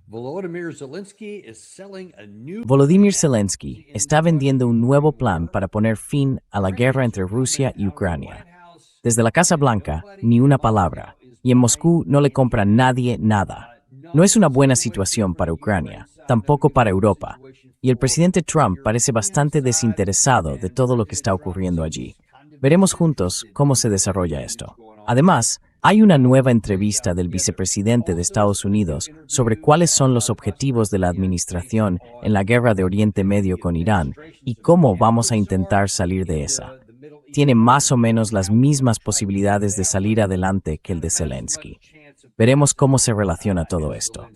Volodymyr Zelensky está vendiendo un nuevo plan para poner fin a la guerra entre Rusia y Ucrania. Desde la Casa Blanca, ni una palabra, y en Moscú no le compra nadie nada. No es una buena situación para Ucrania, tampoco para Europa, y el presidente Trump parece bastante desinteresado de todo lo que está ocurriendo allí. Veremos juntos cómo se desarrolla esto. Además, hay una nueva entrevista del vicepresidente de Estados Unidos sobre cuáles son los objetivos de la administración en la guerra de Oriente Medio con Irán y cómo vamos a intentar salir de esa. Tiene más o menos las mismas posibilidades de salir adelante que el de Zelensky. Veremos cómo se relaciona todo esto.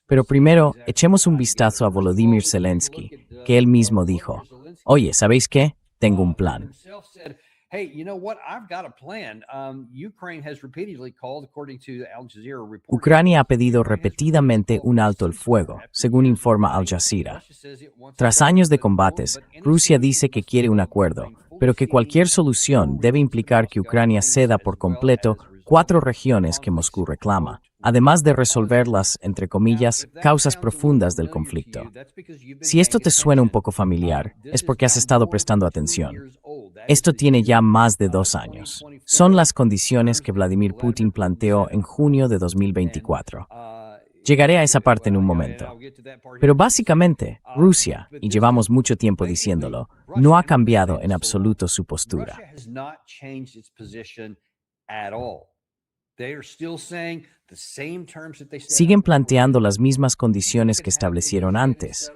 Pero primero, echemos un vistazo a Volodymyr Zelensky, que él mismo dijo, «Oye, ¿sabéis qué? Tengo un plan». Ucrania ha pedido repetidamente un alto el fuego, según informa Al Jazeera. Tras años de combates, Rusia dice que quiere un acuerdo, pero que cualquier solución debe implicar que Ucrania ceda por completo 4 regiones que Moscú reclama, además de resolver las, entre comillas, causas profundas del conflicto. Si esto te suena un poco familiar, es porque has estado prestando atención. Esto tiene ya más de 2 años. Son las condiciones que Vladimir Putin planteó en junio de 2024. Llegaré a esa parte en un momento. Pero básicamente, Rusia, y llevamos mucho tiempo diciéndolo, no ha cambiado en absoluto su postura. Siguen planteando las mismas condiciones que establecieron antes.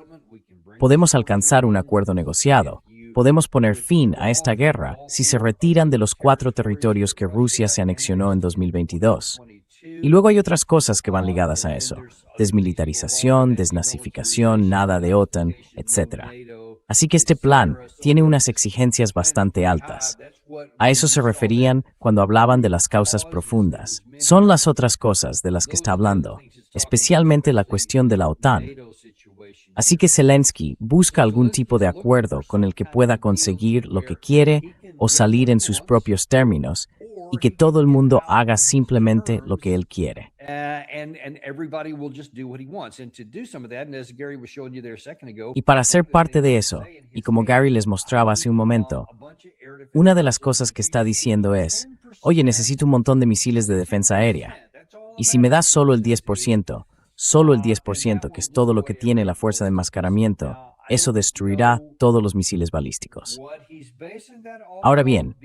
Podemos alcanzar un acuerdo negociado. Podemos poner fin a esta guerra si se retiran de los 4 territorios que Rusia se anexionó en 2022. Y luego hay otras cosas que van ligadas a eso. Desmilitarización, desnazificación, nada de OTAN, etc. Así que este plan tiene unas exigencias bastante altas. A eso se referían cuando hablaban de las causas profundas. Son las otras cosas de las que está hablando, especialmente la cuestión de la OTAN. Así que Zelensky busca algún tipo de acuerdo con el que pueda conseguir lo que quiere o salir en sus propios términos y que todo el mundo haga simplemente lo que él quiere. Y para ser parte de eso, y como Gary les mostraba hace un momento, una de las cosas que está diciendo es, oye, necesito un montón de misiles de defensa aérea. Y si me das solo el 10%, que es todo lo que tiene la fuerza de enmascaramiento, eso destruirá todos los misiles balísticos. Ahora bien,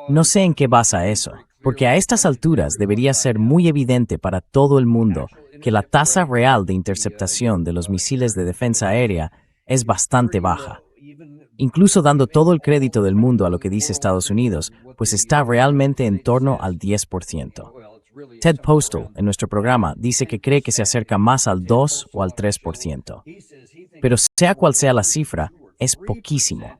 no sé en qué basa eso, porque a estas alturas debería ser muy evidente para todo el mundo que la tasa real de interceptación de los misiles de defensa aérea es bastante baja. Incluso dando todo el crédito del mundo a lo que dice Estados Unidos, pues está realmente en torno al 10%. Ted Postal, en nuestro programa, dice que cree que se acerca más al 2 o al 3%. Pero sea cual sea la cifra, es poquísimo.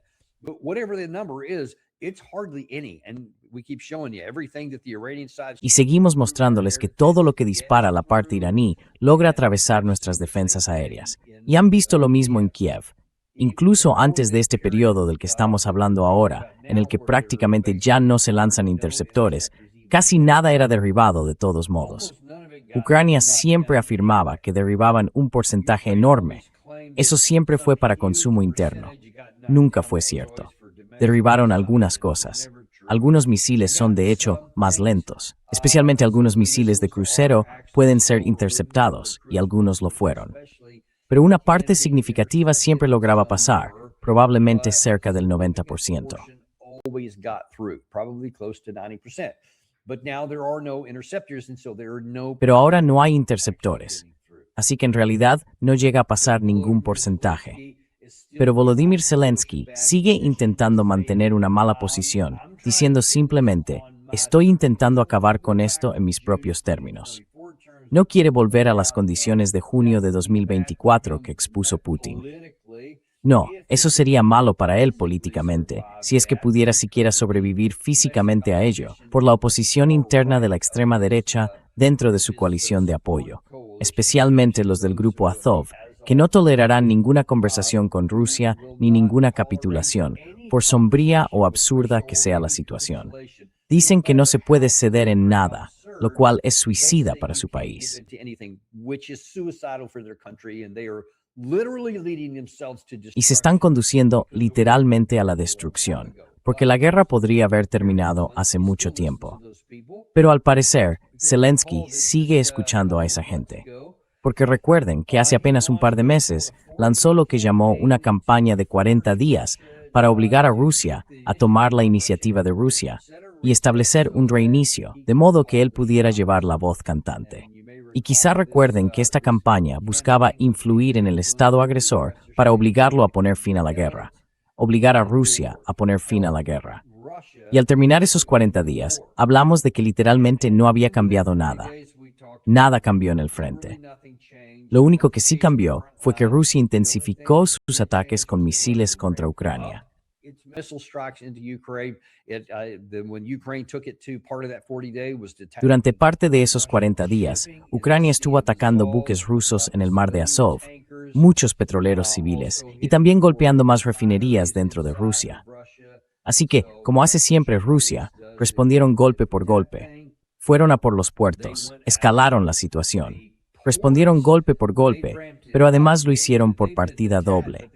Y seguimos mostrándoles que todo lo que dispara la parte iraní logra atravesar nuestras defensas aéreas. Y han visto lo mismo en Kiev. Incluso antes de este periodo del que estamos hablando ahora, en el que prácticamente ya no se lanzan interceptores, casi nada era derribado de todos modos. Ucrania siempre afirmaba que derribaban un porcentaje enorme. Eso siempre fue para consumo interno. Nunca fue cierto. Derribaron algunas cosas. Algunos misiles son de hecho más lentos. Especialmente algunos misiles de crucero pueden ser interceptados, y algunos lo fueron. Pero una parte significativa siempre lograba pasar, probablemente cerca del 90%. Pero ahora no hay interceptores, así que en realidad no llega a pasar ningún porcentaje. Pero Volodymyr Zelensky sigue intentando mantener una mala posición, diciendo simplemente, estoy intentando acabar con esto en mis propios términos. No quiere volver a las condiciones de junio de 2024 que expuso Putin. No, eso sería malo para él políticamente, si es que pudiera siquiera sobrevivir físicamente a ello, por la oposición interna de la extrema derecha dentro de su coalición de apoyo, especialmente los del grupo Azov, que no tolerarán ninguna conversación con Rusia ni ninguna capitulación, por sombría o absurda que sea la situación. Dicen que no se puede ceder en nada, lo cual es suicida para su país. Y se están conduciendo literalmente a la destrucción, porque la guerra podría haber terminado hace mucho tiempo. Pero al parecer, Zelensky sigue escuchando a esa gente. Porque recuerden que hace apenas un par de meses lanzó lo que llamó una campaña de 40 días para obligar a Rusia a tomar la iniciativa de Rusia y establecer un reinicio, de modo que él pudiera llevar la voz cantante. Y quizá recuerden que esta campaña buscaba influir en el Estado agresor para obligarlo a poner fin a la guerra, obligar a Rusia a poner fin a la guerra. Y al terminar esos 40 días, hablamos de que literalmente no había cambiado nada. Nada cambió en el frente. Lo único que sí cambió fue que Rusia intensificó sus ataques con misiles contra Ucrania. Durante parte de esos 40 días, Ucrania estuvo atacando buques rusos en el mar de Azov, muchos petroleros civiles, y también golpeando más refinerías dentro de Rusia. Así que, como hace siempre Rusia, respondieron golpe por golpe. Fueron a por los puertos, escalaron la situación. Respondieron golpe por golpe, pero además lo hicieron por partida doble.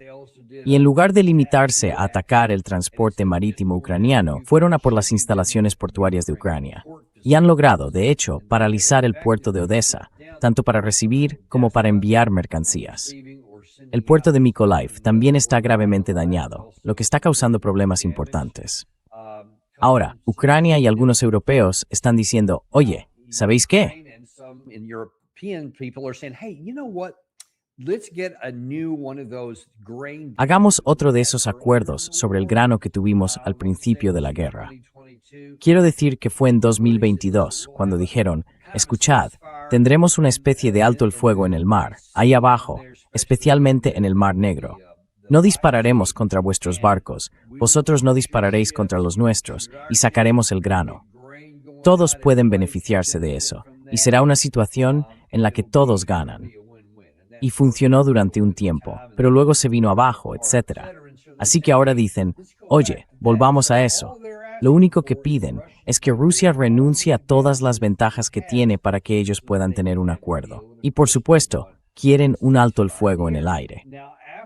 Y en lugar de limitarse a atacar el transporte marítimo ucraniano, fueron a por las instalaciones portuarias de Ucrania. Y han logrado, de hecho, paralizar el puerto de Odessa, tanto para recibir como para enviar mercancías. El puerto de Mykolaiv también está gravemente dañado, lo que está causando problemas importantes. Ahora, Ucrania y algunos europeos están diciendo, oye, ¿sabéis qué? Hagamos otro de esos acuerdos sobre el grano que tuvimos al principio de la guerra. Quiero decir que fue en 2022, cuando dijeron, escuchad, tendremos una especie de alto el fuego en el mar, ahí abajo, especialmente en el Mar Negro. No dispararemos contra vuestros barcos, vosotros no dispararéis contra los nuestros, y sacaremos el grano. Todos pueden beneficiarse de eso, y será una situación en la que todos ganan. Y funcionó durante un tiempo, pero luego se vino abajo, etc. Así que ahora dicen, oye, volvamos a eso. Lo único que piden es que Rusia renuncie a todas las ventajas que tiene para que ellos puedan tener un acuerdo. Y por supuesto, quieren un alto el fuego en el aire.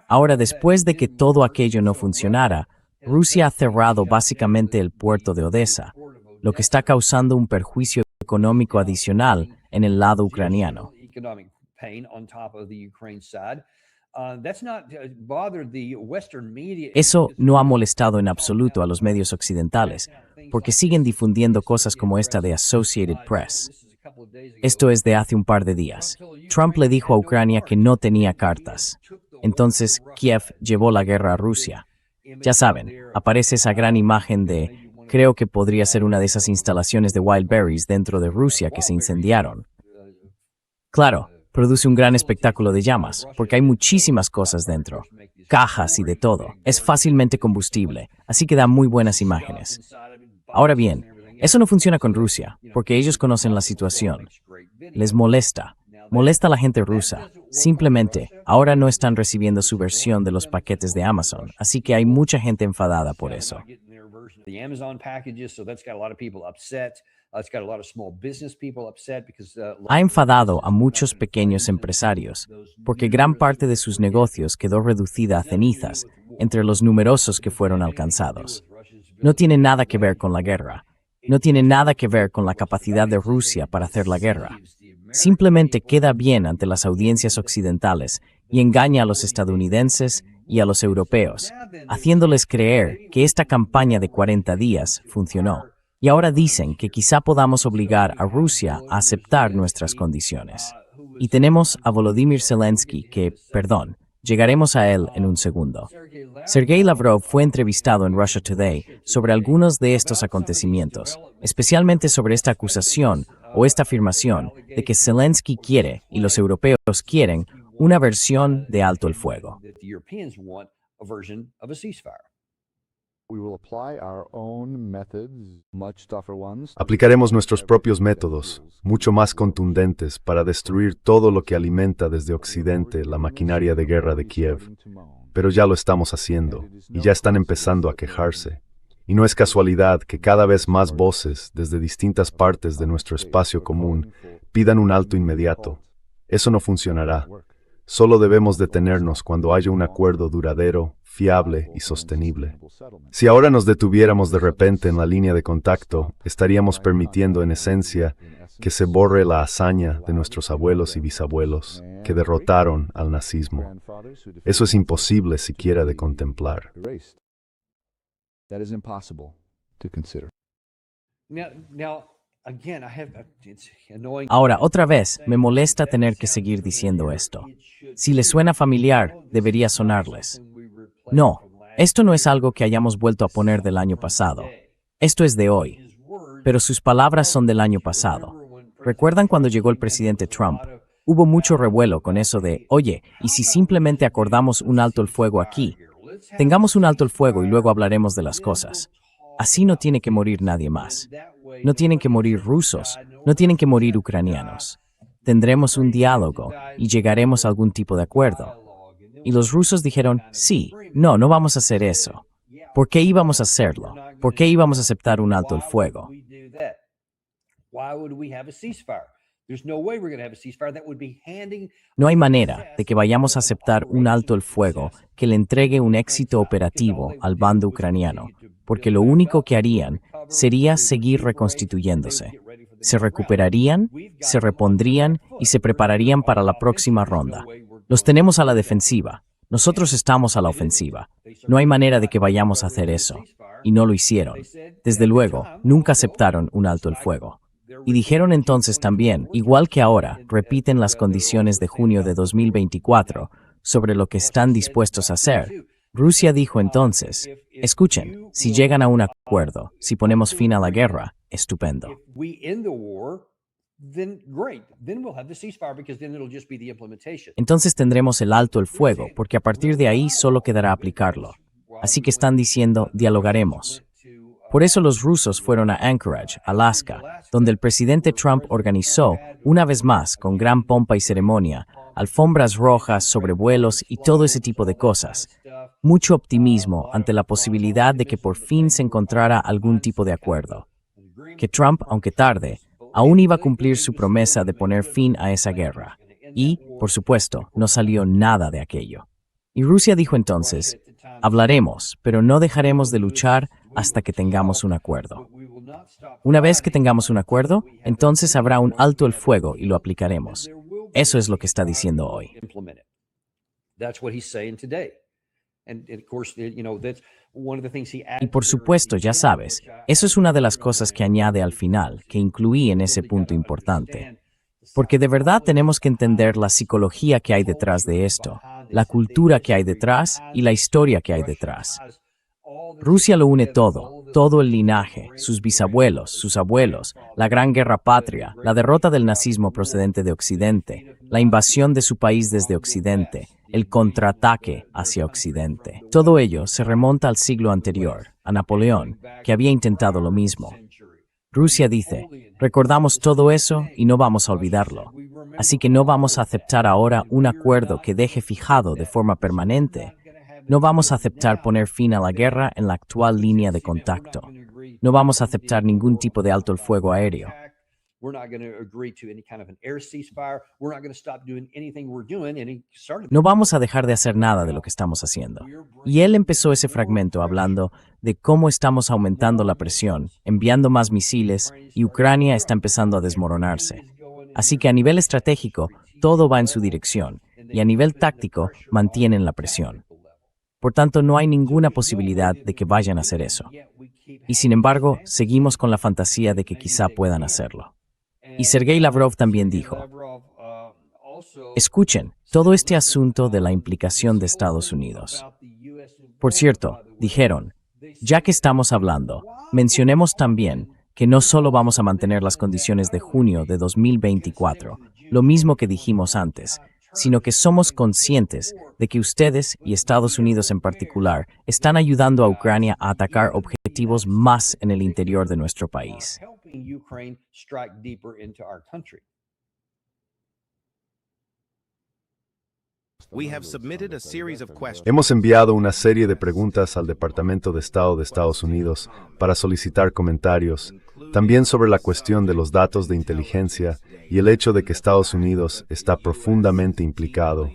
Ahora, después de que todo aquello no funcionara, Rusia ha cerrado básicamente el puerto de Odessa, lo que está causando un perjuicio económico adicional en el lado ucraniano. Eso no ha molestado en absoluto a los medios occidentales, porque siguen difundiendo cosas como esta de Associated Press. Esto es de hace un par de días. Trump le dijo a Ucrania que no tenía cartas. Entonces, Kiev llevó la guerra a Rusia. Ya saben, aparece esa gran imagen de, creo que podría ser una de esas instalaciones de Wild Berries dentro de Rusia que se incendiaron. Claro, produce un gran espectáculo de llamas, porque hay muchísimas cosas dentro. Cajas y de todo. Es fácilmente combustible, así que da muy buenas imágenes. Ahora bien, eso no funciona con Rusia, porque ellos conocen la situación. Les molesta. Molesta a la gente rusa. Simplemente, ahora no están recibiendo su versión de los paquetes de Amazon, así que hay mucha gente enfadada por eso. Ha enfadado a muchos pequeños empresarios, porque gran parte de sus negocios quedó reducida a cenizas entre los numerosos que fueron alcanzados. No tiene nada que ver con la guerra. No tiene nada que ver con la capacidad de Rusia para hacer la guerra. Simplemente queda bien ante las audiencias occidentales y engaña a los estadounidenses y a los europeos, haciéndoles creer que esta campaña de 40 días funcionó. Y ahora dicen que quizá podamos obligar a Rusia a aceptar nuestras condiciones. Y tenemos a Volodymyr Zelensky que, llegaremos a él en un segundo. Sergei Lavrov fue entrevistado en Russia Today sobre algunos de estos acontecimientos, especialmente sobre esta acusación o esta afirmación de que Zelensky quiere, y los europeos quieren, una versión de alto el fuego. Aplicaremos nuestros propios métodos, mucho más contundentes, para destruir todo lo que alimenta desde Occidente la maquinaria de guerra de Kiev. Pero ya lo estamos haciendo, y ya están empezando a quejarse. Y no es casualidad que cada vez más voces, desde distintas partes de nuestro espacio común, pidan un alto inmediato. Eso no funcionará. Solo debemos detenernos cuando haya un acuerdo duradero, fiable y sostenible. Si ahora nos detuviéramos de repente en la línea de contacto, estaríamos permitiendo, en esencia, que se borre la hazaña de nuestros abuelos y bisabuelos, que derrotaron al nazismo. Eso es imposible siquiera de contemplar. That is impossible to consider. Ahora, otra vez, me molesta tener que seguir diciendo esto. Si les suena familiar, debería sonarles. No, esto no es algo que hayamos vuelto a poner del año pasado. Esto es de hoy. Pero sus palabras son del año pasado. ¿Recuerdan cuando llegó el presidente Trump? Hubo mucho revuelo con eso de, oye, ¿y si simplemente acordamos un alto el fuego aquí? Tengamos un alto el fuego y luego hablaremos de las cosas. Así no tiene que morir nadie más. No tienen que morir rusos, no tienen que morir ucranianos. Tendremos un diálogo y llegaremos a algún tipo de acuerdo. Y los rusos dijeron, sí, no vamos a hacer eso. ¿Por qué íbamos a hacerlo? ¿Por qué íbamos a aceptar un alto el fuego? No hay manera de que vayamos a aceptar un alto el fuego que le entregue un éxito operativo al bando ucraniano, porque lo único que harían sería seguir reconstituyéndose. Se recuperarían, se repondrían y se prepararían para la próxima ronda. Los tenemos a la defensiva. Nosotros estamos a la ofensiva. No hay manera de que vayamos a hacer eso. Y no lo hicieron. Desde luego, nunca aceptaron un alto el fuego. Y dijeron entonces también, igual que ahora, repiten las condiciones de junio de 2024 sobre lo que están dispuestos a hacer. Rusia dijo entonces, escuchen, si llegan a un acuerdo, si ponemos fin a la guerra, estupendo. Entonces tendremos el alto el fuego, porque a partir de ahí solo quedará aplicarlo. Así que están diciendo, dialogaremos. Por eso los rusos fueron a Anchorage, Alaska, donde el presidente Trump organizó, una vez más, con gran pompa y ceremonia, alfombras rojas, sobrevuelos y todo ese tipo de cosas. Mucho optimismo ante la posibilidad de que por fin se encontrara algún tipo de acuerdo. Que Trump, aunque tarde, aún iba a cumplir su promesa de poner fin a esa guerra. Y, por supuesto, no salió nada de aquello. Y Rusia dijo entonces, hablaremos, pero no dejaremos de luchar hasta que tengamos un acuerdo. Una vez que tengamos un acuerdo, entonces habrá un alto el fuego y lo aplicaremos. Eso es lo que está diciendo hoy. Y por supuesto, ya sabes, eso es una de las cosas que añade al final, que incluí en ese punto importante. Porque de verdad tenemos que entender la psicología que hay detrás de esto, la cultura que hay detrás y la historia que hay detrás. Rusia lo une todo el linaje, sus bisabuelos, sus abuelos, la Gran Guerra Patria, la derrota del nazismo procedente de Occidente, la invasión de su país desde Occidente, el contraataque hacia Occidente. Todo ello se remonta al siglo anterior, a Napoleón, que había intentado lo mismo. Rusia dice, recordamos todo eso y no vamos a olvidarlo. Así que no vamos a aceptar ahora un acuerdo que deje fijado de forma permanente. No vamos a aceptar poner fin a la guerra en la actual línea de contacto. No vamos a aceptar ningún tipo de alto el fuego aéreo. No vamos a dejar de hacer nada de lo que estamos haciendo. Y él empezó ese fragmento hablando de cómo estamos aumentando la presión, enviando más misiles, y Ucrania está empezando a desmoronarse. Así que a nivel estratégico, todo va en su dirección, y a nivel táctico, mantienen la presión. Por tanto, no hay ninguna posibilidad de que vayan a hacer eso. Y sin embargo, seguimos con la fantasía de que quizá puedan hacerlo. Y Sergei Lavrov también dijo, escuchen, todo este asunto de la implicación de Estados Unidos. Por cierto, dijeron, ya que estamos hablando, mencionemos también que no solo vamos a mantener las condiciones de junio de 2024, lo mismo que dijimos antes, sino que somos conscientes de que ustedes, y Estados Unidos en particular, están ayudando a Ucrania a atacar objetivos más en el interior de nuestro país. We have submitted a series of questions. Hemos enviado una serie de preguntas al Departamento de Estado de Estados Unidos para solicitar comentarios, también sobre la cuestión de los datos de inteligencia y el hecho de que Estados Unidos está profundamente implicado,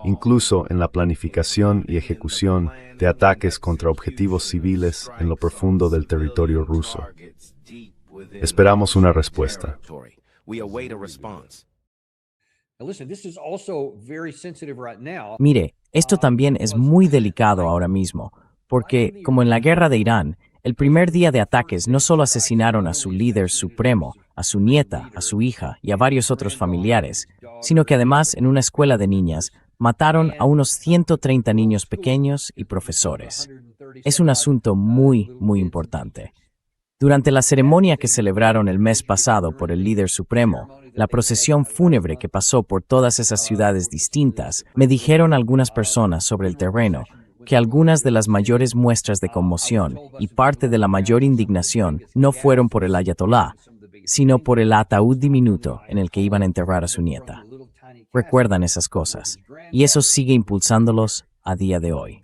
incluso en la planificación y ejecución de ataques contra objetivos civiles en lo profundo del territorio ruso. Esperamos una respuesta. We await a response. Mire, esto también es muy delicado ahora mismo, porque, como en la guerra de Irán, el primer día de ataques no solo asesinaron a su líder supremo, a su nieta, a su hija y a varios otros familiares, sino que además en una escuela de niñas mataron a unos 130 niños pequeños y profesores. Es un asunto muy, muy importante. Durante la ceremonia que celebraron el mes pasado por el líder supremo, la procesión fúnebre que pasó por todas esas ciudades distintas, me dijeron algunas personas sobre el terreno que algunas de las mayores muestras de conmoción y parte de la mayor indignación no fueron por el ayatolá, sino por el ataúd diminuto en el que iban a enterrar a su nieta. Recuerdan esas cosas, y eso sigue impulsándolos a día de hoy.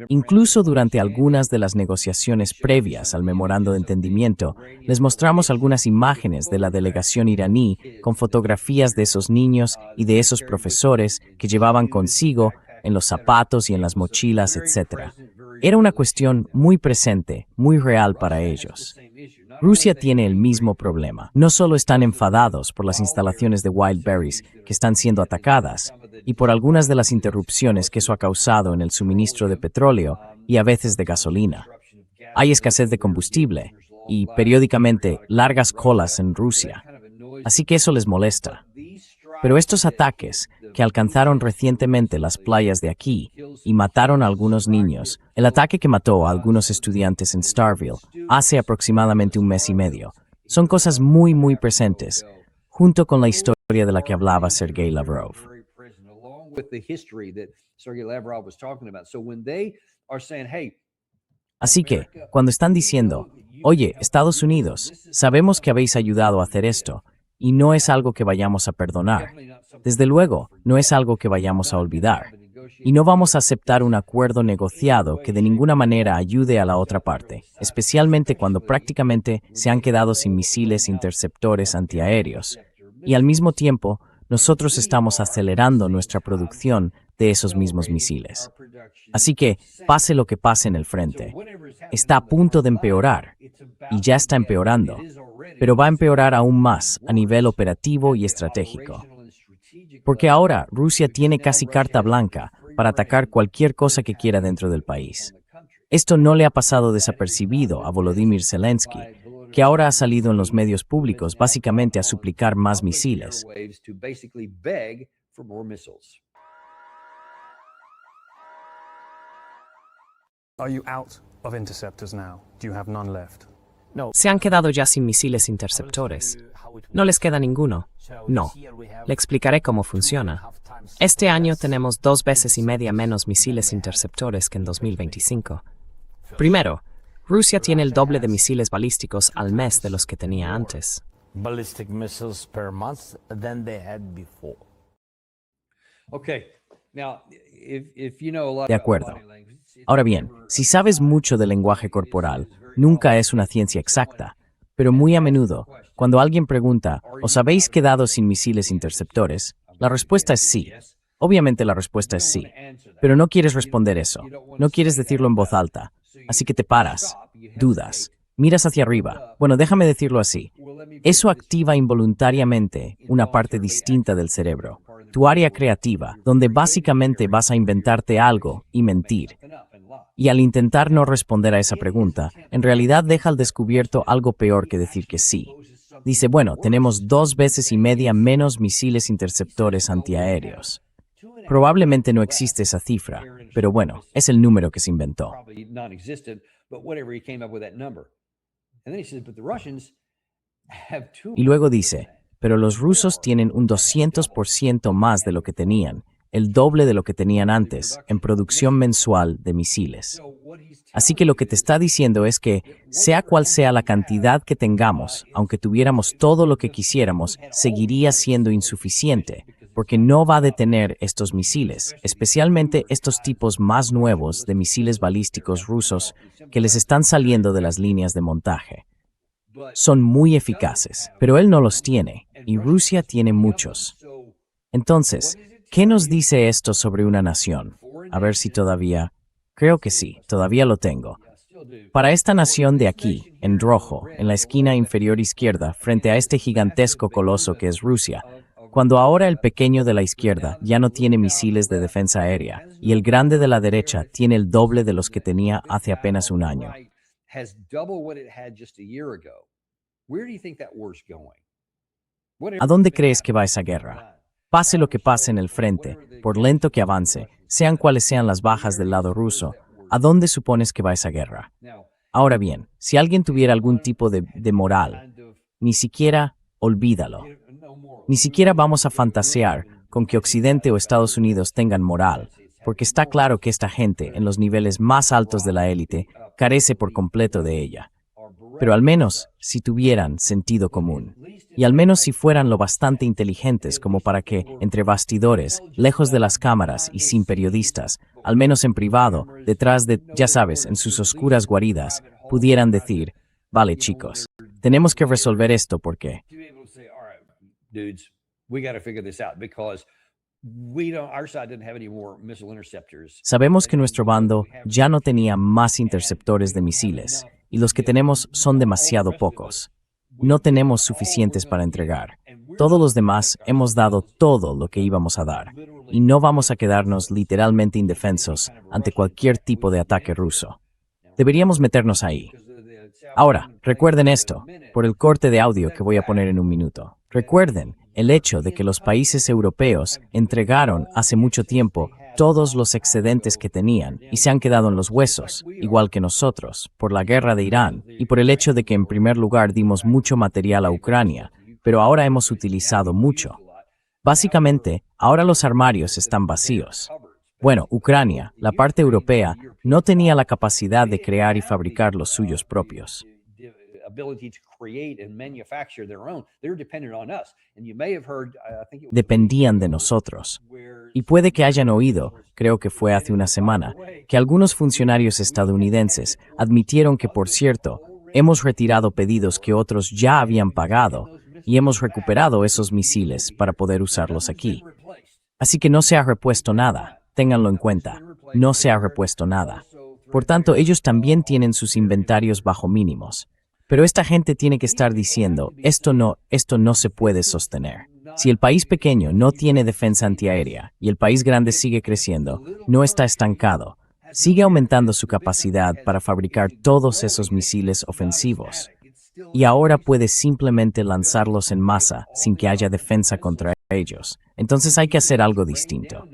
Incluso durante algunas de las negociaciones previas al memorando de entendimiento, les mostramos algunas imágenes de la delegación iraní con fotografías de esos niños y de esos profesores que llevaban consigo en los zapatos y en las mochilas, etc. Era una cuestión muy presente, muy real para ellos. Rusia tiene el mismo problema. No solo están enfadados por las instalaciones de Wildberries que están siendo atacadas y por algunas de las interrupciones que eso ha causado en el suministro de petróleo y a veces de gasolina. Hay escasez de combustible y, periódicamente, largas colas en Rusia. Así que eso les molesta. Pero estos ataques, que alcanzaron recientemente las playas de aquí y mataron a algunos niños, el ataque que mató a algunos estudiantes en Starville hace aproximadamente un mes y medio, son cosas muy, muy presentes, junto con la historia de la que hablaba Sergei Lavrov. Así que, cuando están diciendo, oye, Estados Unidos, sabemos que habéis ayudado a hacer esto, y no es algo que vayamos a perdonar. Desde luego, no es algo que vayamos a olvidar. Y no vamos a aceptar un acuerdo negociado que de ninguna manera ayude a la otra parte, especialmente cuando prácticamente se han quedado sin misiles interceptores antiaéreos. Y al mismo tiempo, nosotros estamos acelerando nuestra producción de esos mismos misiles. Así que, pase lo que pase en el frente, está a punto de empeorar, y ya está empeorando, pero va a empeorar aún más a nivel operativo y estratégico. Porque ahora Rusia tiene casi carta blanca para atacar cualquier cosa que quiera dentro del país. Esto no le ha pasado desapercibido a Volodymyr Zelensky, que ahora ha salido en los medios públicos básicamente a suplicar más misiles. Are you out of interceptors now? Do you have none left? Se han quedado ya sin misiles interceptores. No les queda ninguno. No. Le explicaré cómo funciona. Este año tenemos 2 veces y media menos misiles interceptores que en 2025. Primero, Rusia tiene el doble de misiles balísticos al mes de los que tenía antes. Ballistic missiles per month than they had before. De acuerdo. Ahora bien, si sabes mucho del lenguaje corporal, nunca es una ciencia exacta, pero muy a menudo, cuando alguien pregunta, ¿os habéis quedado sin misiles interceptores?, la respuesta es sí. Obviamente la respuesta es sí, pero no quieres responder eso, no quieres decirlo en voz alta, así que te paras, dudas, miras hacia arriba. Bueno, déjame decirlo así. Eso activa involuntariamente una parte distinta del cerebro, tu área creativa, donde básicamente vas a inventarte algo y mentir. Y al intentar no responder a esa pregunta, en realidad deja al descubierto algo peor que decir que sí. Dice, bueno, tenemos 2 veces y media menos misiles interceptores antiaéreos. Probablemente no existe esa cifra, pero bueno, es el número que se inventó. Y luego dice, pero los rusos tienen un 200% más de lo que tenían, el doble de lo que tenían antes en producción mensual de misiles. Así que lo que te está diciendo es que, sea cual sea la cantidad que tengamos, aunque tuviéramos todo lo que quisiéramos, seguiría siendo insuficiente, porque no va a detener estos misiles, especialmente estos tipos más nuevos de misiles balísticos rusos que les están saliendo de las líneas de montaje. Son muy eficaces, pero él no los tiene, y Rusia tiene muchos. Entonces, ¿qué nos dice esto sobre una nación? A ver si todavía... Creo que sí, todavía lo tengo. Para esta nación de aquí, en rojo, en la esquina inferior izquierda, frente a este gigantesco coloso que es Rusia, cuando ahora el pequeño de la izquierda ya no tiene misiles de defensa aérea y el grande de la derecha tiene el doble de los que tenía hace apenas un año. ¿A dónde crees que va esa guerra? Pase lo que pase en el frente, por lento que avance, sean cuales sean las bajas del lado ruso, ¿a dónde supones que va esa guerra? Ahora bien, si alguien tuviera algún tipo de moral, ni siquiera olvídalo. Ni siquiera vamos a fantasear con que Occidente o Estados Unidos tengan moral, porque está claro que esta gente, en los niveles más altos de la élite, carece por completo de ella. Pero al menos si tuvieran sentido común. Y al menos si fueran lo bastante inteligentes como para que, entre bastidores, lejos de las cámaras y sin periodistas, al menos en privado, detrás de, ya sabes, en sus oscuras guaridas, pudieran decir, vale chicos, tenemos que resolver esto porque... Sabemos que nuestro bando ya no tenía más interceptores de misiles, y los que tenemos son demasiado pocos. No tenemos suficientes para entregar. Todos los demás hemos dado todo lo que íbamos a dar, y no vamos a quedarnos literalmente indefensos ante cualquier tipo de ataque ruso. Deberíamos meternos ahí. Ahora, recuerden esto, por el corte de audio que voy a poner en un minuto. Recuerden el hecho de que los países europeos entregaron hace mucho tiempo todos los excedentes que tenían y se han quedado en los huesos, igual que nosotros, por la guerra de Irán y por el hecho de que en primer lugar dimos mucho material a Ucrania, pero ahora hemos utilizado mucho. Básicamente, ahora los armarios están vacíos. Bueno, Ucrania, la parte europea, no tenía la capacidad de crear y fabricar los suyos propios. Dependían de nosotros. Y puede que hayan oído, creo que fue hace una semana, que algunos funcionarios estadounidenses admitieron que, por cierto, hemos retirado pedidos que otros ya habían pagado y hemos recuperado esos misiles para poder usarlos aquí. Así que no se ha repuesto nada, ténganlo en cuenta, no se ha repuesto nada. Por tanto, ellos también tienen sus inventarios bajo mínimos. Pero esta gente tiene que estar diciendo, esto no se puede sostener. Si el país pequeño no tiene defensa antiaérea y el país grande sigue creciendo, no está estancado, sigue aumentando su capacidad para fabricar todos esos misiles ofensivos. Y ahora puede simplemente lanzarlos en masa sin que haya defensa contra ellos. Entonces hay que hacer algo distinto.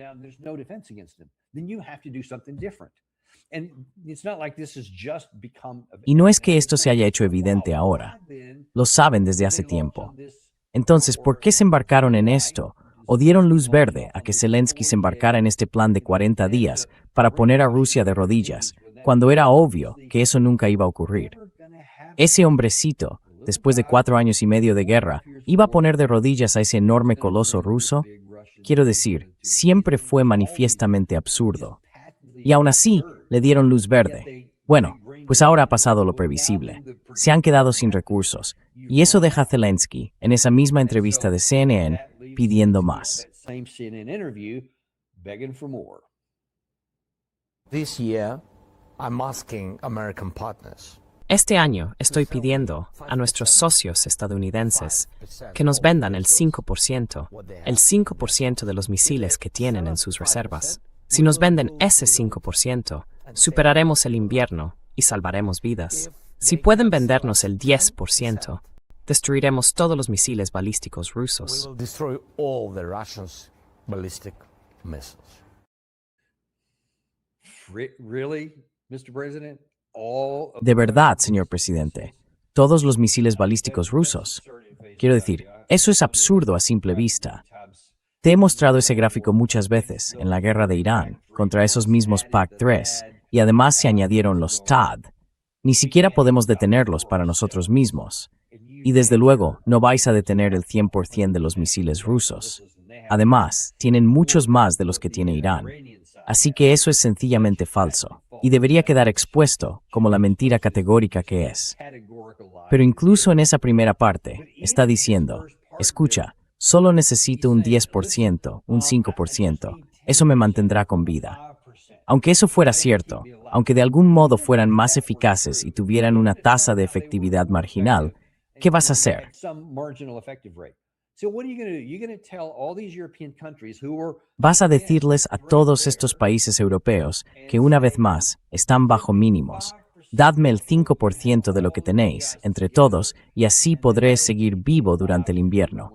Y no es que esto se haya hecho evidente ahora. Lo saben desde hace tiempo. Entonces, ¿por qué se embarcaron en esto? ¿O dieron luz verde a que Zelensky se embarcara en este plan de 40 días para poner a Rusia de rodillas, cuando era obvio que eso nunca iba a ocurrir? Ese hombrecito, después de 4 años y medio de guerra, ¿iba a poner de rodillas a ese enorme coloso ruso? Quiero decir, siempre fue manifiestamente absurdo. Y aún así, le dieron luz verde. Bueno, pues ahora ha pasado lo previsible. Se han quedado sin recursos. Y eso deja a Zelensky, en esa misma entrevista de CNN, pidiendo más. This year, I'm asking American partners. Este año estoy pidiendo a nuestros socios estadounidenses que nos vendan el 5% de los misiles que tienen en sus reservas. Si nos venden ese 5%, superaremos el invierno y salvaremos vidas. Si pueden vendernos el 10%, destruiremos todos los misiles balísticos We rusos. will destroy all the Russians' ballistic missiles. Really, Mr. President? De verdad, señor presidente, todos los misiles balísticos rusos. Quiero decir, eso es absurdo a simple vista. Te he mostrado ese gráfico muchas veces en la guerra de Irán contra esos mismos PAC-3 y además se añadieron los THAAD. Ni siquiera podemos detenerlos para nosotros mismos. Y desde luego no vais a detener el 100% de los misiles rusos. Además, tienen muchos más de los que tiene Irán. Así que eso es sencillamente falso y debería quedar expuesto como la mentira categórica que es. Pero incluso en esa primera parte, está diciendo, escucha, solo necesito un 10%, un 5%, eso me mantendrá con vida. Aunque eso fuera cierto, aunque de algún modo fueran más eficaces y tuvieran una tasa de efectividad marginal, ¿qué vas a hacer? Vas a decirles a todos estos países europeos que una vez más están bajo mínimos. Dadme el 5% de lo que tenéis, entre todos, y así podré seguir vivo durante el invierno.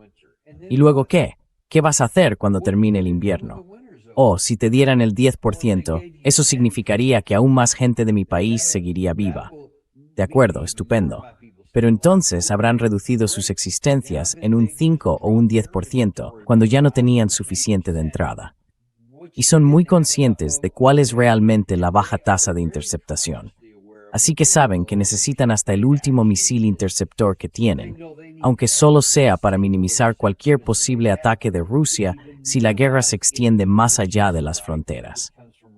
¿Y luego qué? ¿Qué vas a hacer cuando termine el invierno? O, si te dieran el 10%, eso significaría que aún más gente de mi país seguiría viva. De acuerdo, estupendo. Pero entonces habrán reducido sus existencias en un 5 o un 10% cuando ya no tenían suficiente de entrada. Y son muy conscientes de cuál es realmente la baja tasa de interceptación. Así que saben que necesitan hasta el último misil interceptor que tienen, aunque solo sea para minimizar cualquier posible ataque de Rusia si la guerra se extiende más allá de las fronteras.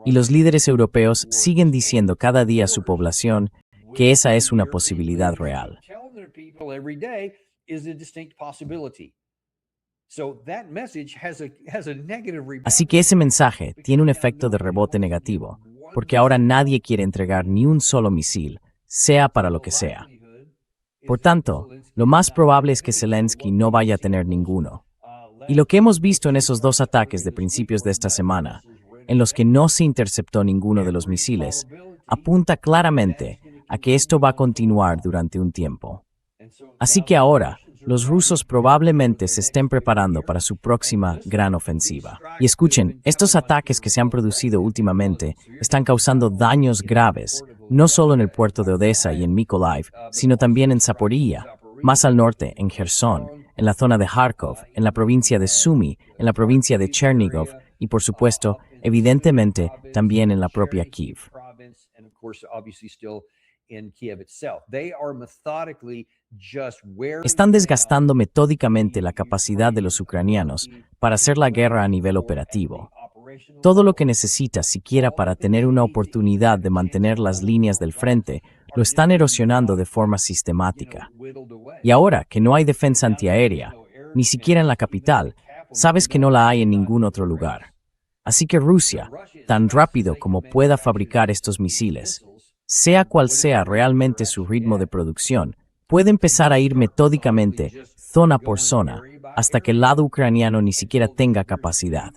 Y los líderes europeos siguen diciendo cada día a su población que esa es una posibilidad real. Así que ese mensaje tiene un efecto de rebote negativo, porque ahora nadie quiere entregar ni un solo misil, sea para lo que sea. Por tanto, lo más probable es que Zelensky no vaya a tener ninguno. Y lo que hemos visto en esos dos ataques de principios de esta semana, en los que no se interceptó ninguno de los misiles, apunta claramente a que esto va a continuar durante un tiempo. Así que ahora, los rusos probablemente se estén preparando para su próxima gran ofensiva. Y escuchen, estos ataques que se han producido últimamente están causando daños graves, no solo en el puerto de Odessa y en Mykolaiv, sino también en Zaporizhia, más al norte, en Gerson, en la zona de Kharkov, en la provincia de Sumy, en la provincia de Chernigov y, por supuesto, evidentemente, también en la propia Kiev. Están desgastando metódicamente la capacidad de los ucranianos para hacer la guerra a nivel operativo. Todo lo que necesita siquiera para tener una oportunidad de mantener las líneas del frente lo están erosionando de forma sistemática. Y ahora que no hay defensa antiaérea, ni siquiera en la capital, sabes que no la hay en ningún otro lugar. Así que Rusia, tan rápido como pueda fabricar estos misiles, sea cual sea realmente su ritmo de producción, puede empezar a ir metódicamente, zona por zona, hasta que el lado ucraniano ni siquiera tenga capacidad.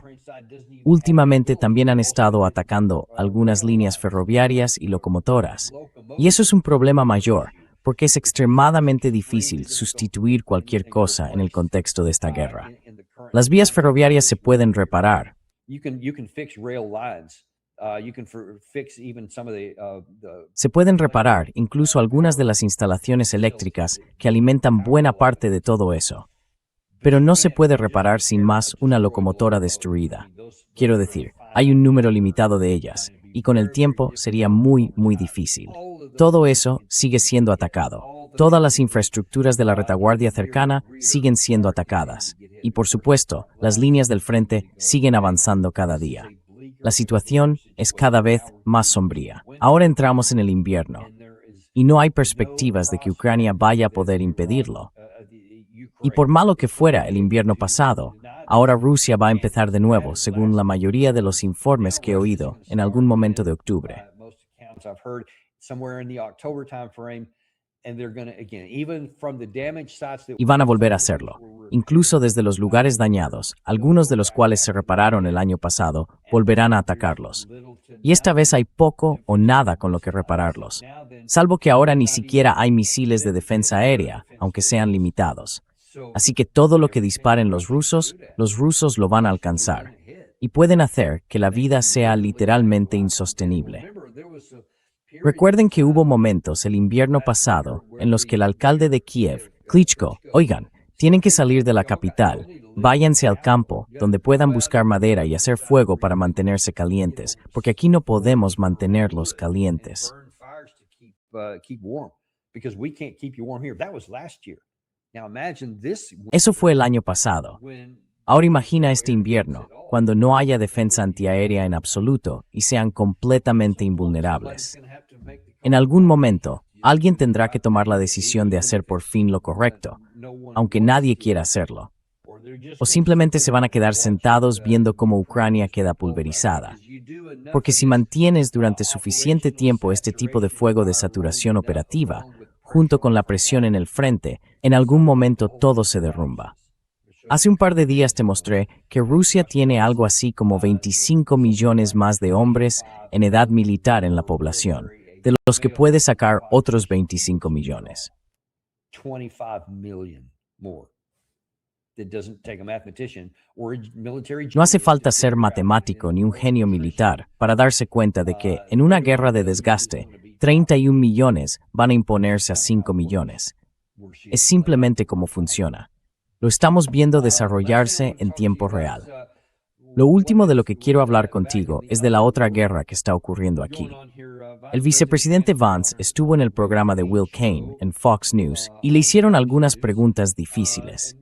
Últimamente también han estado atacando algunas líneas ferroviarias y locomotoras. Y eso es un problema mayor, porque es extremadamente difícil sustituir cualquier cosa en el contexto de esta guerra. Las vías ferroviarias se pueden reparar. Se pueden reparar incluso algunas de las instalaciones eléctricas que alimentan buena parte de todo eso. Pero no se puede reparar sin más una locomotora destruida. Quiero decir, hay un número limitado de ellas, y con el tiempo sería muy difícil. Todo eso sigue siendo atacado. Todas las infraestructuras de la retaguardia cercana siguen siendo atacadas. Y por supuesto, las líneas del frente siguen avanzando cada día. La situación es cada vez más sombría. Ahora entramos en el invierno, y no hay perspectivas de que Ucrania vaya a poder impedirlo. Y por malo que fuera el invierno pasado, ahora Rusia va a empezar de nuevo, según la mayoría de los informes que he oído en algún momento de octubre. Y van a volver a hacerlo, incluso desde los lugares dañados, algunos de los cuales se repararon el año pasado, volverán a atacarlos. Y esta vez hay poco o nada con lo que repararlos, salvo que ahora ni siquiera hay misiles de defensa aérea, aunque sean limitados. Así que todo lo que disparen los rusos lo van a alcanzar, y pueden hacer que la vida sea literalmente insostenible. Recuerden que hubo momentos el invierno pasado en los que el alcalde de Kiev, Klitschko, Tienen que salir de la capital, váyanse al campo, donde puedan buscar madera y hacer fuego para mantenerse calientes, porque aquí no podemos mantenerlos calientes. Burn fires to keep warm because we can't keep you warm here. That was last year. Now imagine this Eso fue el año pasado. when Ahora imagina este invierno, cuando no haya defensa antiaérea en absoluto y sean completamente invulnerables. En algún momento, alguien tendrá que tomar la decisión de hacer por fin lo correcto, aunque nadie quiera hacerlo. O simplemente se van a quedar sentados viendo cómo Ucrania queda pulverizada. Porque si mantienes durante suficiente tiempo este tipo de fuego de saturación operativa, junto con la presión en el frente, en algún momento todo se derrumba. Hace un par de días te mostré que Rusia tiene algo así como 25 millones más de hombres en edad militar en la población, de los que puede sacar otros 25 millones. 25 million more. That doesn't take a mathematician or a military No hace falta ser matemático ni un genio militar para darse cuenta de que, en una guerra de desgaste, 31 millones van a imponerse a 5 millones. Es simplemente como funciona. Lo estamos viendo desarrollarse en tiempo real. Lo último de lo que quiero hablar contigo es de la otra guerra que está ocurriendo aquí. El vicepresidente Vance estuvo en el programa de Will Cain en Fox News y le hicieron algunas preguntas difíciles.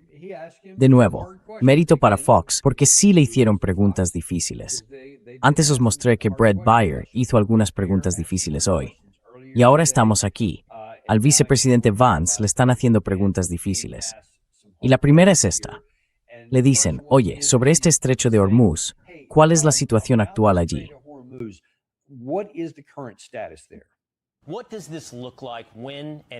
De nuevo, mérito para Fox porque sí le hicieron preguntas difíciles. Antes os mostré que Brett Baier hizo algunas preguntas difíciles hoy. Y ahora estamos aquí. Al vicepresidente Vance le están haciendo preguntas difíciles. Y la primera es esta. Le dicen, oye, sobre este estrecho de Hormuz, ¿cuál es la situación actual allí? What is the current status there?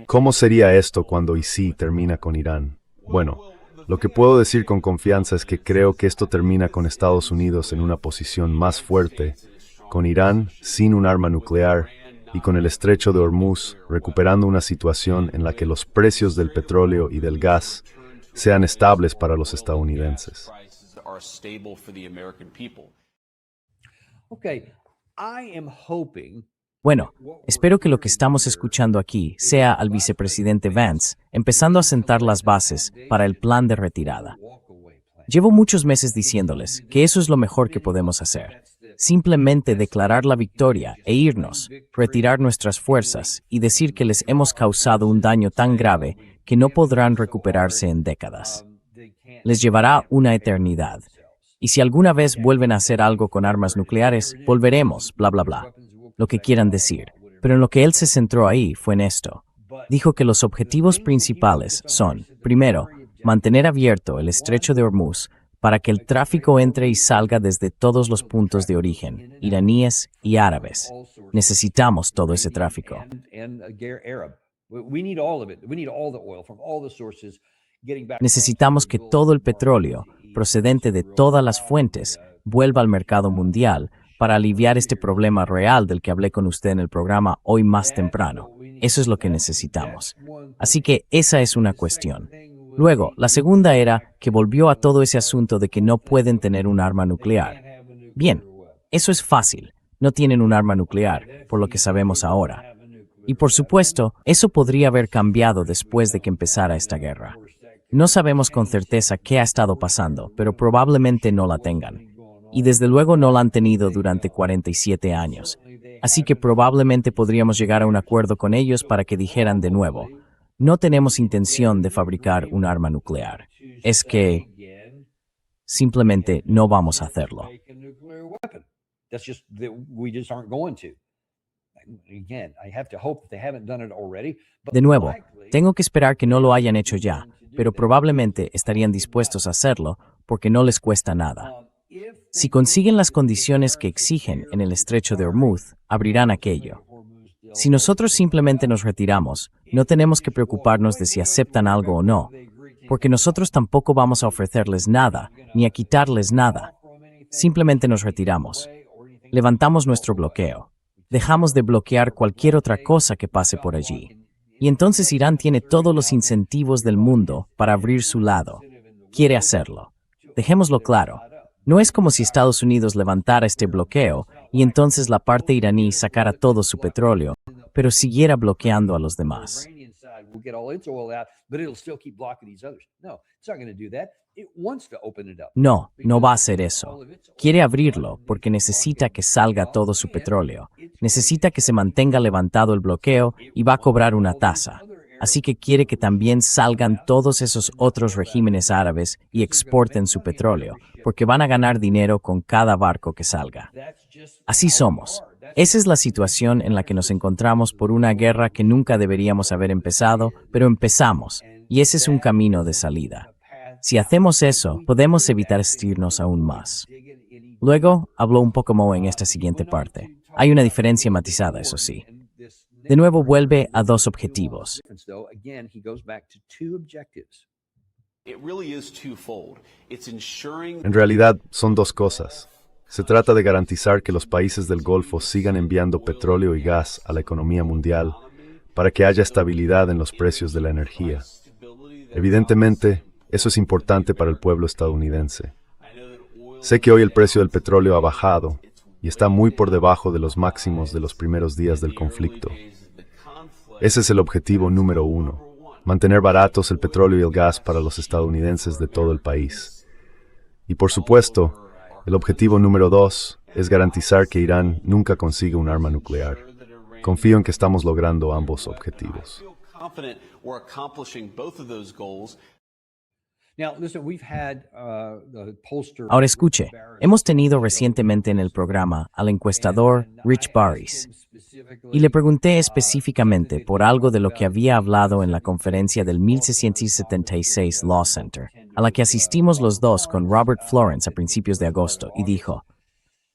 ¿Cómo sería esto cuando ISI termina con Irán? Bueno, lo que puedo decir con confianza es que creo que esto termina con Estados Unidos en una posición más fuerte, con Irán sin un arma nuclear y con el estrecho de Hormuz recuperando una situación en la que los precios del petróleo y del gas sean estables para los estadounidenses. Okay, I am hoping Bueno, espero que lo que estamos escuchando aquí sea al vicepresidente Vance empezando a sentar las bases para el plan de retirada. Llevo muchos meses diciéndoles que eso es lo mejor que podemos hacer. Simplemente declarar la victoria e irnos, retirar nuestras fuerzas y decir que les hemos causado un daño tan grave que no podrán recuperarse en décadas. Les llevará una eternidad. Y si alguna vez vuelven a hacer algo con armas nucleares, volveremos, bla, bla, bla. Lo que quieran decir. Pero en lo que él se centró ahí fue en esto. Dijo que los objetivos principales son, primero, mantener abierto el estrecho de Hormuz para que el tráfico entre y salga desde todos los puntos de origen, iraníes y árabes. Necesitamos todo ese tráfico. Necesitamos que todo el petróleo, procedente de todas las fuentes, vuelva al mercado mundial para aliviar este problema real del que hablé con usted en el programa hoy más temprano. Eso es lo que necesitamos. Así que esa es una cuestión. Luego, la segunda era que volvió a todo ese asunto de que no pueden tener un arma nuclear. Bien, eso es fácil. No tienen un arma nuclear, por lo que sabemos ahora. Y por supuesto, eso podría haber cambiado después de que empezara esta guerra. No sabemos con certeza qué ha estado pasando, pero probablemente no la tengan. Y desde luego no la han tenido durante 47 años. Así que probablemente podríamos llegar a un acuerdo con ellos para que dijeran de nuevo, no tenemos intención de fabricar un arma nuclear. Es que simplemente no vamos a hacerlo. De nuevo, tengo que esperar que no lo hayan hecho ya, pero probablemente estarían dispuestos a hacerlo porque no les cuesta nada. Si consiguen las condiciones que exigen en el estrecho de Hormuz, abrirán aquello. Si nosotros simplemente nos retiramos, no tenemos que preocuparnos de si aceptan algo o no, porque nosotros tampoco vamos a ofrecerles nada, ni a quitarles nada. Simplemente nos retiramos. Levantamos nuestro bloqueo. Dejamos de bloquear cualquier otra cosa que pase por allí. Y entonces Irán tiene todos los incentivos del mundo para abrir su lado. Quiere hacerlo. Dejémoslo claro. No es como si Estados Unidos levantara este bloqueo y entonces la parte iraní sacara todo su petróleo, pero siguiera bloqueando a los demás. we'll get all its oil out, but it'll still keep blocking these others. No, it's not going to do that. It wants to open it up. No, no va a hacer eso. Quiere abrirlo porque necesita que salga todo su petróleo. Necesita que se mantenga levantado el bloqueo y va a cobrar una tasa. Así que quiere que también salgan todos esos otros regímenes árabes y exporten su petróleo, porque van a ganar dinero con cada barco que salga. Así somos. Esa es la situación en la que nos encontramos por una guerra que nunca deberíamos haber empezado, pero empezamos, y ese es un camino de salida. Si hacemos eso, podemos evitar estirarnos aún más. Luego, habló un poco Mo en esta siguiente parte. Hay una diferencia matizada, eso sí. De nuevo vuelve a dos objetivos. En realidad, son dos cosas. Se trata de garantizar que los países del Golfo sigan enviando petróleo y gas a la economía mundial para que haya estabilidad en los precios de la energía. Evidentemente, eso es importante para el pueblo estadounidense. Sé que hoy el precio del petróleo ha bajado y está muy por debajo de los máximos de los primeros días del conflicto. Ese es el objetivo número 1, mantener baratos el petróleo y el gas para los estadounidenses de todo el país. Y por supuesto, el objetivo número 2 es garantizar que Irán nunca consiga un arma nuclear. Confío en que estamos logrando ambos objetivos. Ahora escuche, hemos tenido recientemente en el programa al encuestador Rich Barris, y le pregunté específicamente por algo de lo que había hablado en la conferencia del 1676 Law Center, a la que asistimos los dos con Robert Florence a principios de agosto, y dijo,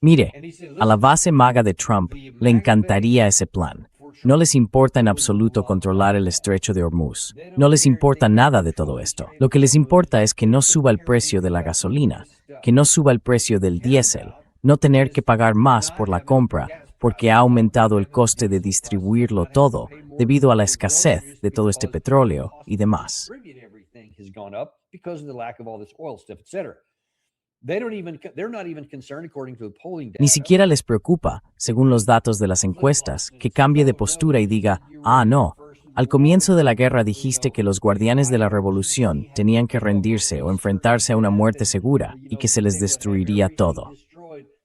mire, a la base maga de Trump le encantaría ese plan. No les importa en absoluto controlar el estrecho de Hormuz. No les importa nada de todo esto. Lo que les importa es que no suba el precio de la gasolina, que no suba el precio del diésel, no tener que pagar más por la compra, porque ha aumentado el coste de distribuirlo todo debido a la escasez de todo este petróleo y demás. Ni siquiera les preocupa, según los datos de las encuestas, que cambie de postura y diga, no, al comienzo de la guerra dijiste que los guardianes de la revolución tenían que rendirse o enfrentarse a una muerte segura y que se les destruiría todo.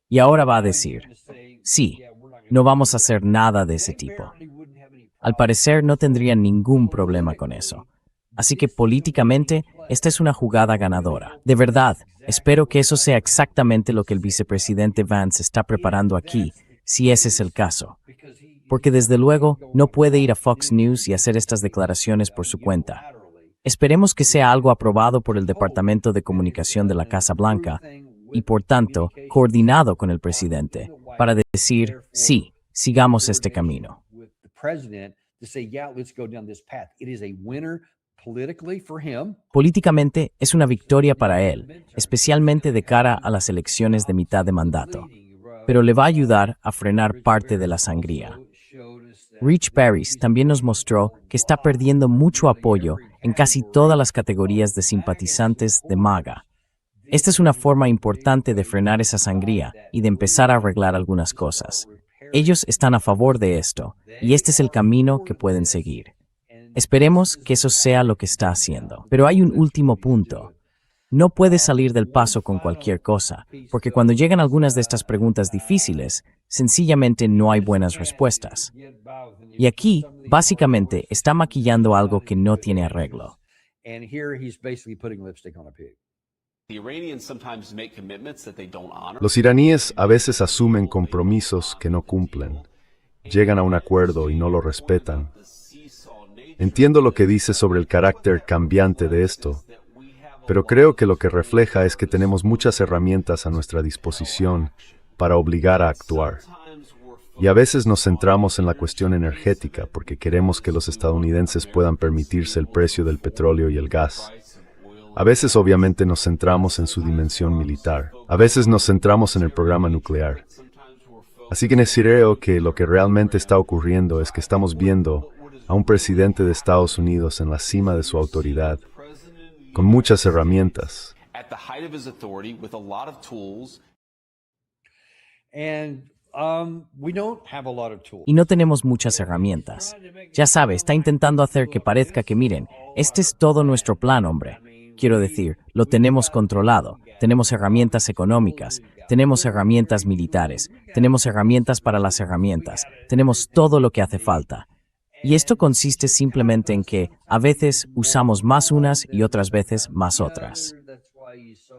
Y ahora va a decir, sí, no vamos a hacer nada de ese tipo. Al parecer no tendrían ningún problema con eso. Así que políticamente, esta es una jugada ganadora. De verdad, espero que eso sea exactamente lo que el vicepresidente Vance está preparando aquí, si ese es el caso. Porque desde luego, no puede ir a Fox News y hacer estas declaraciones por su cuenta. Esperemos que sea algo aprobado por el Departamento de Comunicación de la Casa Blanca y, por tanto, coordinado con el presidente, para decir, sí, sigamos este camino. Políticamente es una victoria para él, especialmente de cara a las elecciones de mitad de mandato, pero le va a ayudar a frenar parte de la sangría. Rich Barris también nos mostró que está perdiendo mucho apoyo en casi todas las categorías de simpatizantes de MAGA. Esta es una forma importante de frenar esa sangría y de empezar a arreglar algunas cosas. Ellos están a favor de esto, y este es el camino que pueden seguir. Esperemos que eso sea lo que está haciendo. Pero hay un último punto. No puede salir del paso con cualquier cosa, porque cuando llegan algunas de estas preguntas difíciles, sencillamente no hay buenas respuestas. Y aquí, básicamente, está maquillando algo que no tiene arreglo. Los iraníes a veces asumen compromisos que no cumplen. Llegan a un acuerdo y no lo respetan. Entiendo lo que dice sobre el carácter cambiante de esto, pero creo que lo que refleja es que tenemos muchas herramientas a nuestra disposición para obligar a actuar. Y a veces nos centramos en la cuestión energética porque queremos que los estadounidenses puedan permitirse el precio del petróleo y el gas. A veces obviamente nos centramos en su dimensión militar. A veces nos centramos en el programa nuclear. Así que creo que lo que realmente está ocurriendo es que estamos viendo a un presidente de Estados Unidos en la cima de su autoridad, con muchas herramientas. We don't have a lot of tools. Y no tenemos muchas herramientas. Ya sabe, está intentando hacer que parezca que miren, este es todo nuestro plan, hombre. Quiero decir, lo tenemos controlado. Tenemos herramientas económicas, tenemos herramientas militares, tenemos herramientas para las herramientas, tenemos todo lo que hace falta. Y esto consiste simplemente en que a veces usamos más unas y otras veces más otras.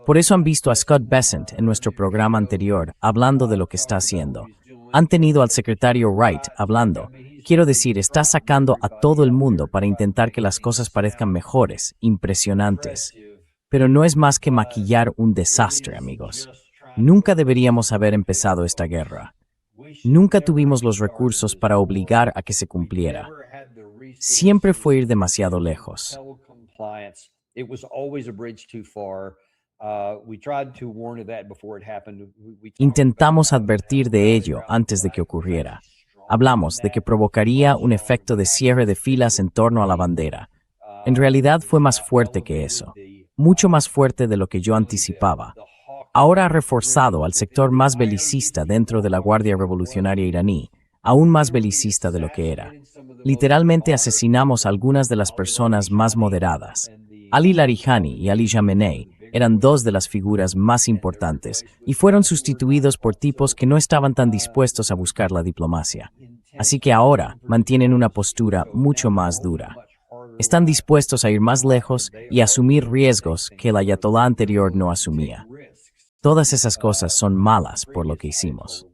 Por eso han visto a Scott Bessent en nuestro programa anterior hablando de lo que está haciendo. Han tenido al secretario Wright hablando. Quiero decir, está sacando a todo el mundo para intentar que las cosas parezcan mejores, impresionantes. Pero no es más que maquillar un desastre, amigos. Nunca deberíamos haber empezado esta guerra. Nunca tuvimos los recursos para obligar a que se cumpliera. Siempre fue ir demasiado lejos. Intentamos advertir de ello antes de que ocurriera. Hablamos de que provocaría un efecto de cierre de filas en torno a la bandera. En realidad fue más fuerte que eso, mucho más fuerte de lo que yo anticipaba. Ahora ha reforzado al sector más belicista dentro de la Guardia Revolucionaria iraní, aún más belicista de lo que era. Literalmente asesinamos a algunas de las personas más moderadas. Ali Larijani y Ali Khamenei eran dos de las figuras más importantes y fueron sustituidos por tipos que no estaban tan dispuestos a buscar la diplomacia. Así que ahora mantienen una postura mucho más dura. Están dispuestos a ir más lejos y asumir riesgos que el ayatolá anterior no asumía. Todas esas cosas son malas por lo que hicimos.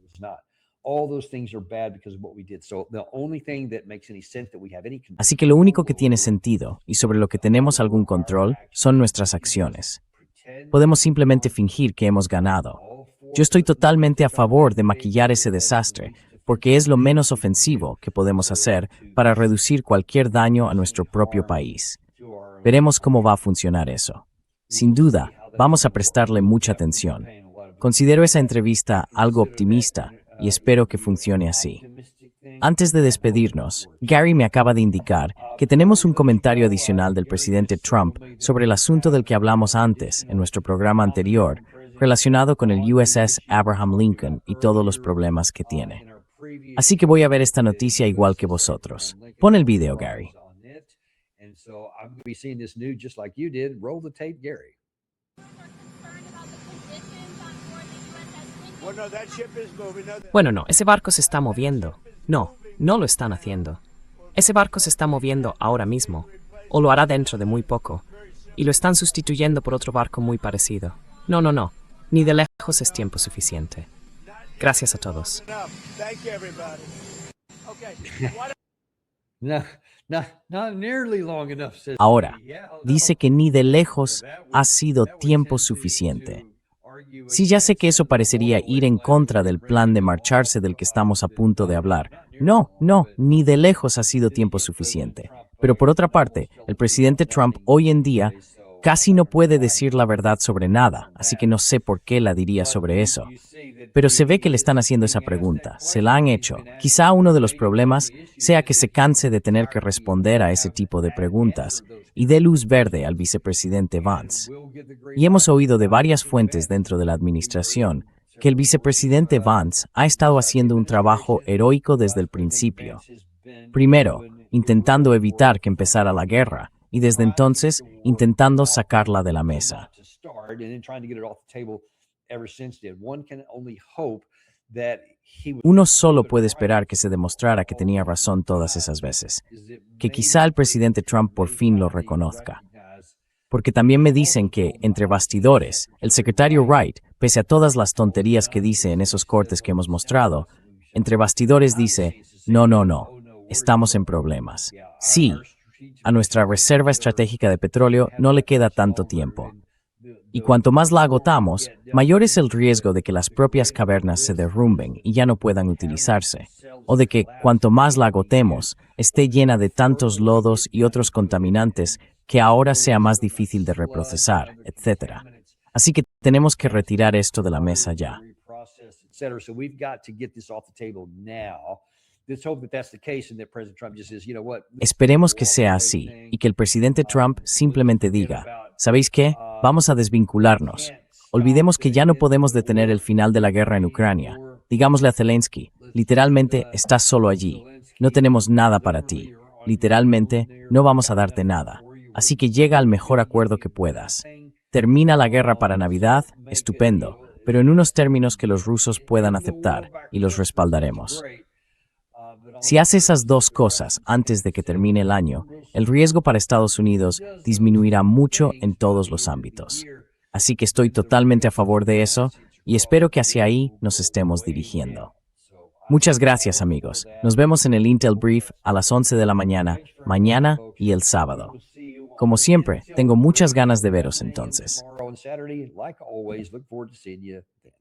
Así que lo único que tiene sentido y sobre lo que tenemos algún control son nuestras acciones. Podemos simplemente fingir que hemos ganado. Yo estoy totalmente a favor de maquillar ese desastre, porque es lo menos ofensivo que podemos hacer para reducir cualquier daño a nuestro propio país. Veremos cómo va a funcionar eso. Sin duda, vamos a prestarle mucha atención. Considero esa entrevista algo optimista y espero que funcione así. Antes de despedirnos, Gary me acaba de indicar que tenemos un comentario adicional del presidente Trump sobre el asunto del que hablamos antes en nuestro programa anterior, relacionado con el USS Abraham Lincoln y todos los problemas que tiene. Así que voy a ver esta noticia igual que vosotros. Pon el video, Gary. Bueno, no, ese barco se está moviendo. No, no lo están haciendo. Ese barco se está moviendo ahora mismo, o lo hará dentro de muy poco, y lo están sustituyendo por otro barco muy parecido. No, no, no, ni de lejos es tiempo suficiente. Gracias a todos. Ahora, dice que ni de lejos ha sido tiempo suficiente. Sí, ya sé que eso parecería ir en contra del plan de marcharse del que estamos a punto de hablar. No, ni de lejos ha sido tiempo suficiente. Pero por otra parte, el presidente Trump hoy en día casi no puede decir la verdad sobre nada, así que no sé por qué la diría sobre eso. Pero se ve que le están haciendo esa pregunta, se la han hecho. Quizá uno de los problemas sea que se canse de tener que responder a ese tipo de preguntas y dé luz verde al vicepresidente Vance. Y hemos oído de varias fuentes dentro de la administración que el vicepresidente Vance ha estado haciendo un trabajo heroico desde el principio. Primero, intentando evitar que empezara la guerra, y desde entonces intentando sacarla de la mesa. Uno solo puede esperar que se demostrara que tenía razón todas esas veces, que quizá el presidente Trump por fin lo reconozca. Porque también me dicen que, entre bastidores, el secretario Wright, pese a todas las tonterías que dice en esos cortes que hemos mostrado, entre bastidores dice, no, estamos en problemas. Sí, a nuestra reserva estratégica de petróleo no le queda tanto tiempo. Y cuanto más la agotamos, mayor es el riesgo de que las propias cavernas se derrumben y ya no puedan utilizarse, o de que, cuanto más la agotemos, esté llena de tantos lodos y otros contaminantes que ahora sea más difícil de reprocesar, etc. Así que tenemos que retirar esto de la mesa ya. Esperemos que sea así y que el presidente Trump simplemente diga, ¿sabéis qué? Vamos a desvincularnos. Olvidemos que ya no podemos detener el final de la guerra en Ucrania. Digámosle a Zelensky, literalmente estás solo allí. No tenemos nada para ti. Literalmente, no vamos a darte nada. Así que llega al mejor acuerdo que puedas. Termina la guerra para Navidad, estupendo, pero en unos términos que los rusos puedan aceptar, y los respaldaremos. Si hace esas dos cosas antes de que termine el año, el riesgo para Estados Unidos disminuirá mucho en todos los ámbitos. Así que estoy totalmente a favor de eso y espero que hacia ahí nos estemos dirigiendo. Muchas gracias, amigos. Nos vemos en el Intel Brief a las 11 de la mañana y el sábado. Como siempre, tengo muchas ganas de veros entonces. Tomorrow and Saturday, like always, look forward to seeing you then.